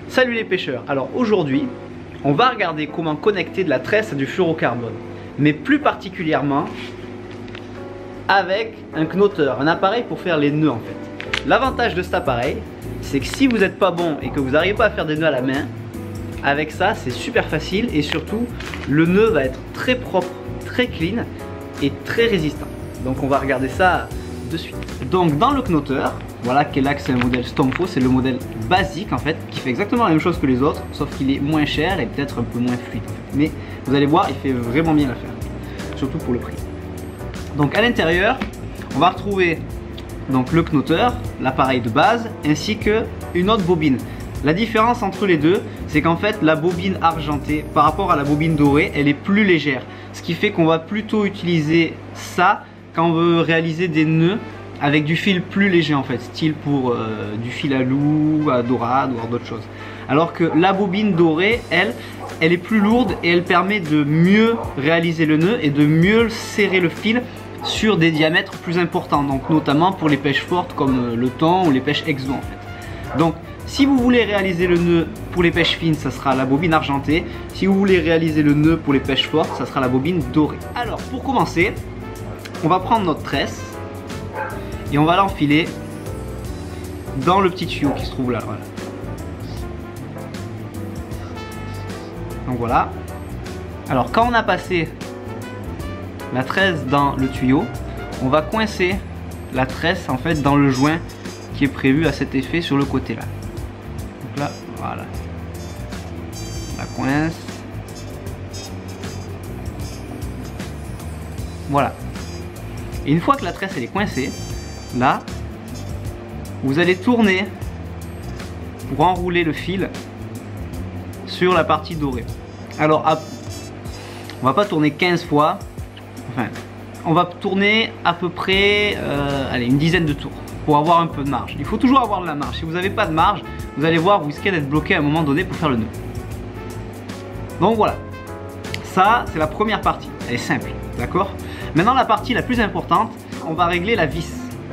Salut les pêcheurs. Alors aujourd'hui, on va regarder comment connecter de la tresse à du fluorocarbone, mais plus particulièrement avec un knotteur, un appareil pour faire les nœuds en fait. L'avantage de cet appareil, c'est que si vous n'êtes pas bon et que vous n'arrivez pas à faire des nœuds à la main, avec ça c'est super facile et surtout le nœud va être très propre, très clean et très résistant. Donc on va regarder ça de suite. Donc dans le knotteur, voilà quel axe, c'est un modèle Stomfo, c'est le modèle basique en fait, qui fait exactement la même chose que les autres, sauf qu'il est moins cher et peut-être un peu moins fluide en fait. Mais vous allez voir, il fait vraiment bien l'affaire, surtout pour le prix. Donc à l'intérieur, on va retrouver donc le knotteur, l'appareil de base, ainsi que une autre bobine. La différence entre les deux, c'est qu'en fait la bobine argentée par rapport à la bobine dorée, elle est plus légère. Ce qui fait qu'on va plutôt utiliser ça quand on veut réaliser des nœuds avec du fil plus léger en fait, style pour du fil à loup, à dorade ou d'autres choses. Alors que la bobine dorée, elle est plus lourde et elle permet de mieux réaliser le nœud et de mieux serrer le fil sur des diamètres plus importants, donc notamment pour les pêches fortes comme le thon ou les pêches exo en fait. Donc si vous voulez réaliser le nœud pour les pêches fines, ça sera la bobine argentée. Si vous voulez réaliser le nœud pour les pêches fortes, ça sera la bobine dorée. Alors pour commencer, on va prendre notre tresse et on va l'enfiler dans le petit tuyau qui se trouve là. Voilà. Donc voilà. Alors quand on a passé la tresse dans le tuyau, on va coincer la tresse en fait dans le joint qui est prévu à cet effet sur le côté là. Donc là, voilà. On la coince. Voilà. Et une fois que la tresse elle est coincée, là, vous allez tourner pour enrouler le fil sur la partie dorée. Alors, on va pas tourner 15 fois, enfin, on va tourner à peu près allez, une dizaine de tours pour avoir un peu de marge. Il faut toujours avoir de la marge. Si vous n'avez pas de marge, vous allez voir, vous risquez d'être bloqué à un moment donné pour faire le nœud. Donc voilà, ça c'est la première partie, elle est simple, d'accord? Maintenant la partie la plus importante, on va régler la vis.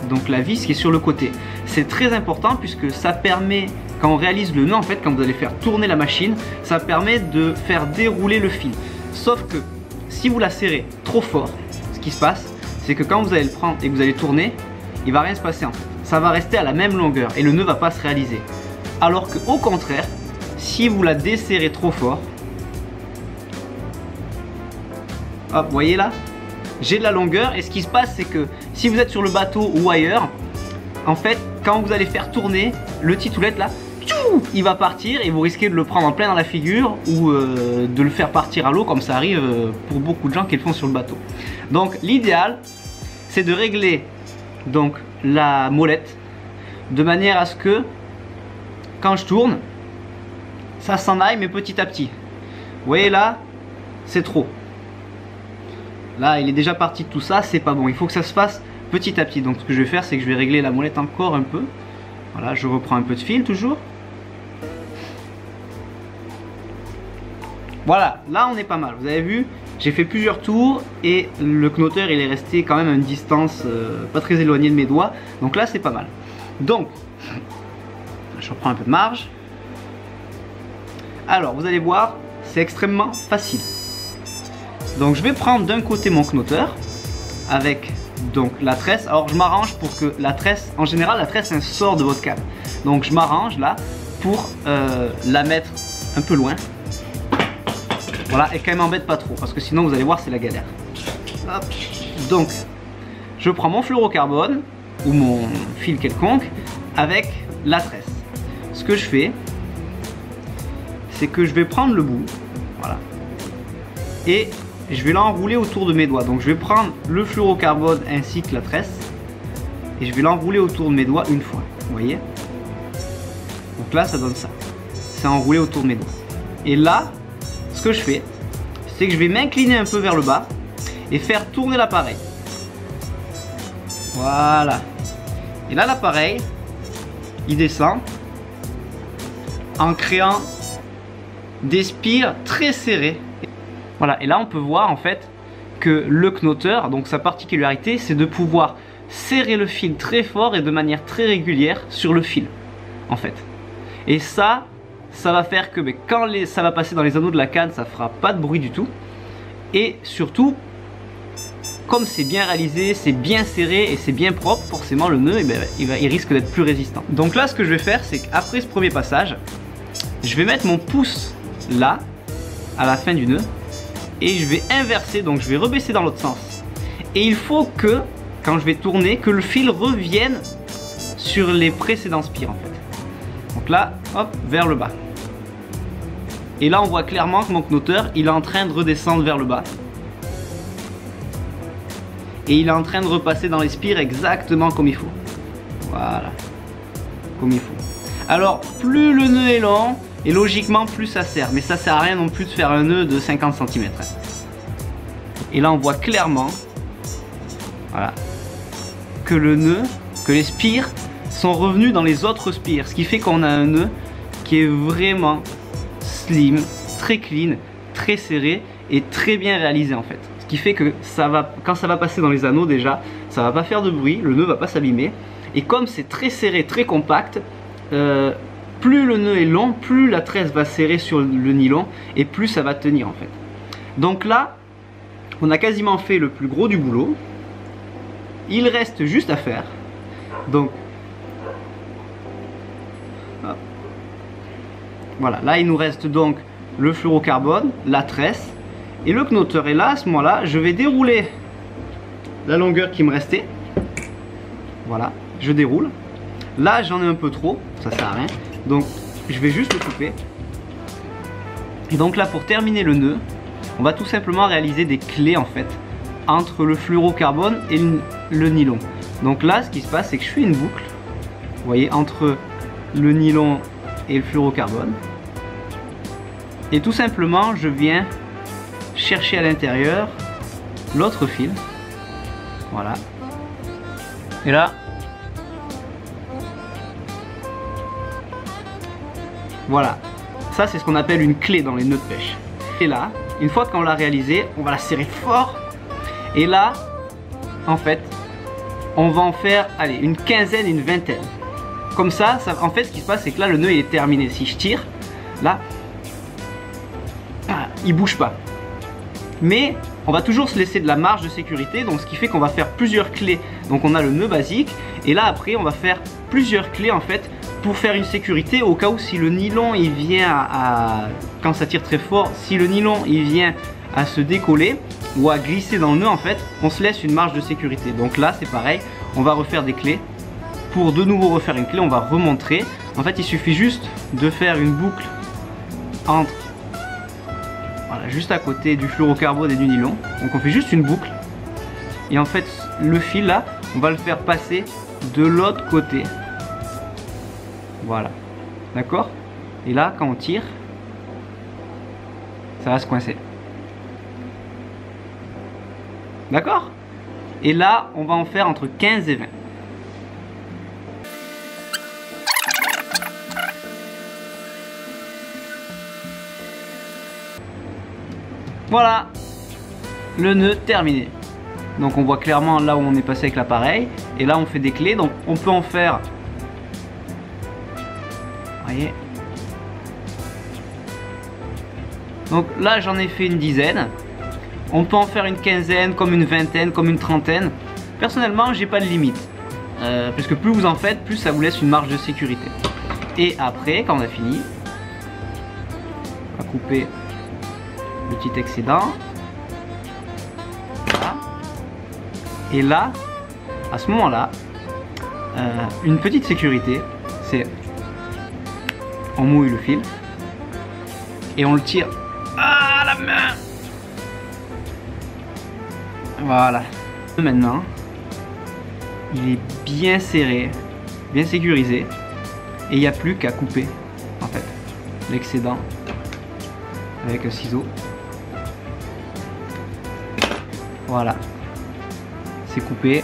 Donc la vis qui est sur le côté. C'est très important puisque ça permet, quand on réalise le nœud en fait, quand vous allez faire tourner la machine, ça permet de faire dérouler le fil. Sauf que si vous la serrez trop fort, ce qui se passe, c'est que quand vous allez le prendre et que vous allez tourner, il va rien se passer en fait. Ça va rester à la même longueur et le nœud va pas se réaliser. Alors que au contraire, si vous la desserrez trop fort, hop, vous voyez là, j'ai de la longueur et ce qui se passe c'est que si vous êtes sur le bateau ou ailleurs, en fait quand vous allez faire tourner le titoulette là, il va partir et vous risquez de le prendre en plein dans la figure ou de le faire partir à l'eau comme ça arrive pour beaucoup de gens qui le font sur le bateau. Donc l'idéal c'est de régler donc la molette de manière à ce que quand je tourne ça s'en aille mais petit à petit. Vous voyez là, c'est trop. Là il est déjà parti de tout ça, c'est pas bon, il faut que ça se fasse petit à petit. Donc ce que je vais faire c'est que je vais régler la molette encore un peu. Voilà, je reprends un peu de fil toujours. Voilà, là on est pas mal, vous avez vu, j'ai fait plusieurs tours et le knotteur il est resté quand même à une distance pas très éloignée de mes doigts. Donc là c'est pas mal. Donc, je reprends un peu de marge. Alors vous allez voir, c'est extrêmement facile. Donc je vais prendre d'un côté mon knotteur avec donc la tresse. Alors je m'arrange pour que la tresse, en général la tresse elle sort de votre câble. Donc je m'arrange là pour la mettre un peu loin. Voilà, et qu'elle m'embête pas trop parce que sinon vous allez voir c'est la galère. Hop. Donc je prends mon fluorocarbone ou mon fil quelconque avec la tresse. Ce que je fais, c'est que je vais prendre le bout, voilà, et je vais l'enrouler autour de mes doigts. Donc je vais prendre le fluorocarbone ainsi que la tresse et je vais l'enrouler autour de mes doigts une fois, vous voyez. Donc là ça donne ça, c'est enroulé autour de mes doigts. Et là, ce que je fais, c'est que je vais m'incliner un peu vers le bas et faire tourner l'appareil. Voilà. Et là l'appareil, il descend en créant des spires très serrées. Voilà, et là on peut voir en fait que le knotteur, donc sa particularité, c'est de pouvoir serrer le fil très fort et de manière très régulière sur le fil, en fait. Et ça, ça va faire que quand ça va passer dans les anneaux de la canne, ça fera pas de bruit du tout. Et surtout, comme c'est bien réalisé, c'est bien serré et c'est bien propre, forcément le nœud il risque d'être plus résistant. Donc là ce que je vais faire, c'est qu'après ce premier passage, je vais mettre mon pouce là, à la fin du nœud, et je vais inverser, donc je vais rebaisser dans l'autre sens. Et il faut que, quand je vais tourner, que le fil revienne sur les précédents spires en fait. Donc là, hop, vers le bas. Et là on voit clairement que mon knotteur, il est en train de redescendre vers le bas. Et il est en train de repasser dans les spires exactement comme il faut. Voilà, comme il faut. Alors, plus le nœud est long, et logiquement plus ça sert. Mais ça sert à rien non plus de faire un nœud de 50 cm. Et là on voit clairement, voilà, que le nœud, que les spires sont revenus dans les autres spires. Ce qui fait qu'on a un nœud qui est vraiment slim, très clean, très serré et très bien réalisé en fait. Ce qui fait que quand ça va passer dans les anneaux déjà, ça va pas faire de bruit, le nœud va pas s'abîmer. Et comme c'est très serré, très compact, plus le nœud est long, plus la tresse va serrer sur le nylon et plus ça va tenir en fait. Donc là, on a quasiment fait le plus gros du boulot. Il reste juste à faire. Donc, hop. Voilà, là il nous reste donc le fluorocarbone, la tresse et le knotteur. Et là, à ce moment-là, je vais dérouler la longueur qui me restait. Voilà, je déroule. Là, j'en ai un peu trop, ça sert à rien. Donc, je vais juste le couper. Et donc là, pour terminer le nœud, on va tout simplement réaliser des clés en fait entre le fluorocarbone et le nylon. Donc là, ce qui se passe, c'est que je fais une boucle, vous voyez, entre le nylon et le fluorocarbone. Et tout simplement, je viens chercher à l'intérieur l'autre fil. Voilà. Et là, voilà. Ça, c'est ce qu'on appelle une clé dans les nœuds de pêche. Et là, une fois qu'on l'a réalisé, on va la serrer fort. Et là, en fait, on va en faire, allez, une quinzaine, une vingtaine. Comme ça, en fait, ce qui se passe, c'est que là, le nœud il est terminé. Si je tire, là, il bouge pas. Mais on va toujours se laisser de la marge de sécurité, donc ce qui fait qu'on va faire plusieurs clés. Donc on a le nœud basique, et là après, on va faire plusieurs clés en fait pour faire une sécurité au cas où si le nylon il vient quand ça tire très fort, si le nylon il vient à se décoller ou à glisser dans le nœud en fait, on se laisse une marge de sécurité. Donc là c'est pareil, on va refaire des clés. Pour de nouveau refaire une clé, on va remontrer. En fait il suffit juste de faire une boucle entre, voilà, juste à côté du fluorocarbone et du nylon. Donc on fait juste une boucle. Et en fait le fil là, on va le faire passer de l'autre côté. Voilà, d'accord? Et là, quand on tire, ça va se coincer. D'accord? Et là, on va en faire entre 15 et 20. Voilà, le nœud terminé. Donc on voit clairement là où on est passé avec l'appareil. Et là, on fait des clés. Donc on peut en faire... Voyez. Donc là j'en ai fait une dizaine. On peut en faire une quinzaine, comme une vingtaine, comme une trentaine. Personnellement j'ai pas de limite, parce que plus vous en faites, plus ça vous laisse une marge de sécurité. Et après, quand on a fini, on va couper le petit excédent. Voilà. Et là, à ce moment là, une petite sécurité, c'est on mouille le fil et on le tire à la main. Voilà. Maintenant, il est bien serré, bien sécurisé et il n'y a plus qu'à couper en fait l'excédent avec un ciseau. Voilà, c'est coupé.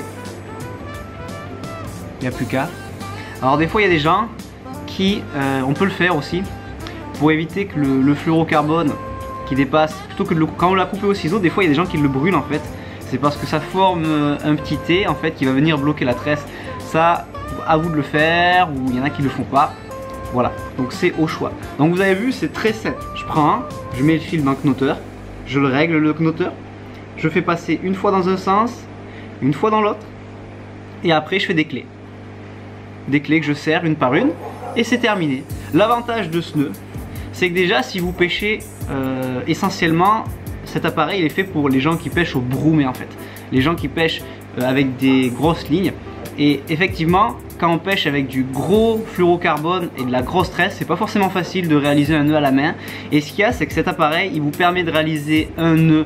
Il n'y a plus qu'à. Alors des fois il y a des gens qui, on peut le faire aussi pour éviter que le fluorocarbone qui dépasse, plutôt que quand on l'a coupé au ciseau, des fois il y a des gens qui le brûlent en fait. C'est parce que ça forme un petit T en fait qui va venir bloquer la tresse. Ça, à vous de le faire, ou il y en a qui le font pas. Voilà, donc c'est au choix. Donc vous avez vu, c'est très simple. Je prends un, je mets le fil dans le knotteur, je le règle le knotteur, je fais passer une fois dans un sens, une fois dans l'autre, et après je fais des clés. Des clés que je serre une par une, et c'est terminé. L'avantage de ce nœud, c'est que déjà si vous pêchez essentiellement, cet appareil il est fait pour les gens qui pêchent au broumé en fait. Les gens qui pêchent avec des grosses lignes. Et effectivement, quand on pêche avec du gros fluorocarbone et de la grosse tresse, c'est pas forcément facile de réaliser un nœud à la main. Et ce qu'il y a, c'est que cet appareil, il vous permet de réaliser un nœud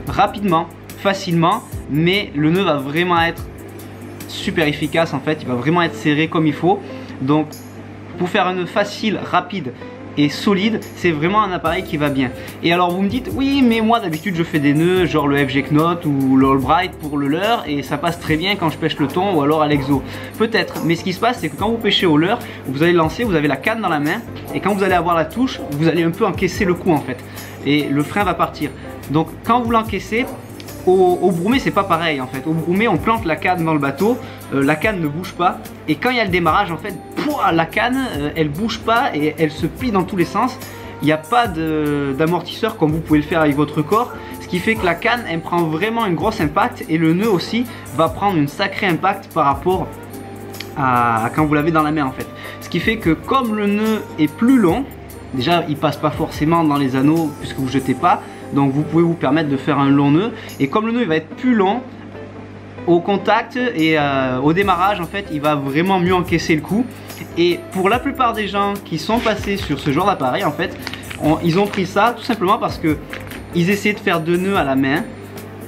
rapidement, facilement, mais le nœud va vraiment être super efficace en fait, il va vraiment être serré comme il faut. Donc pour faire un nœud facile, rapide et solide, c'est vraiment un appareil qui va bien. Et alors vous me dites, oui mais moi d'habitude je fais des nœuds genre le FG Knot ou le Allbright pour le leurre et ça passe très bien quand je pêche le thon ou alors à l'exo. Peut-être, mais ce qui se passe c'est que quand vous pêchez au leurre, vous allez lancer, vous avez la canne dans la main et quand vous allez avoir la touche, vous allez un peu encaisser le coup en fait et le frein va partir. Donc quand vous l'encaissez, au broumé c'est pas pareil en fait. Au broumé on plante la canne dans le bateau, la canne ne bouge pas et quand il y a le démarrage en fait, la canne elle bouge pas et elle se plie dans tous les sens. Il n'y a pas d'amortisseur comme vous pouvez le faire avec votre corps, ce qui fait que la canne elle prend vraiment un gros impact et le nœud aussi va prendre une sacrée impact par rapport à quand vous l'avez dans la main en fait. Ce qui fait que comme le nœud est plus long, déjà il passe pas forcément dans les anneaux puisque vous jetez pas, donc vous pouvez vous permettre de faire un long nœud et comme le nœud il va être plus long au contact et au démarrage en fait il va vraiment mieux encaisser le coup. Et pour la plupart des gens qui sont passés sur ce genre d'appareil en fait ils ont pris ça tout simplement parce que ils essayaient de faire 2 nœuds à la main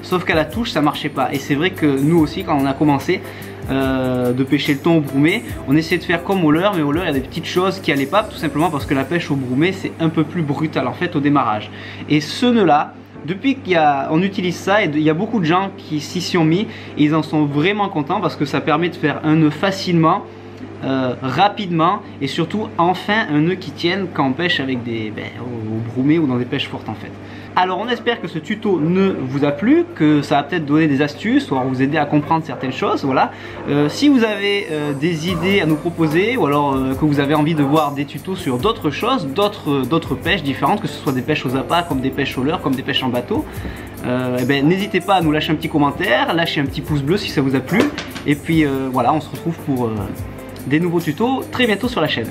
sauf qu'à la touche ça marchait pas. Et c'est vrai que nous aussi quand on a commencé de pêcher le thon au broumé, on essayait de faire comme au leurre, mais au leurre il y a des petites choses qui allaient pas tout simplement parce que la pêche au broumé c'est un peu plus brutal en fait au démarrage. Et ce nœud là, depuis qu'on utilise ça, il y a beaucoup de gens qui s'y sont mis et ils en sont vraiment contents parce que ça permet de faire un nœud facilement, rapidement et surtout enfin un nœud qui tienne quand on pêche avec des au broumé ou dans des pêches fortes en fait. Alors on espère que ce tuto nœud vous a plu, que ça va peut-être donner des astuces ou vous aider à comprendre certaines choses. Voilà. Si vous avez des idées à nous proposer ou alors que vous avez envie de voir des tutos sur d'autres choses, d'autres pêches différentes, que ce soit des pêches aux appâts, comme des pêches au leurre, comme des pêches en bateau, n'hésitez pas à nous lâcher un petit commentaire, lâcher un petit pouce bleu si ça vous a plu. Et puis voilà, on se retrouve pour des nouveaux tutos très bientôt sur la chaîne.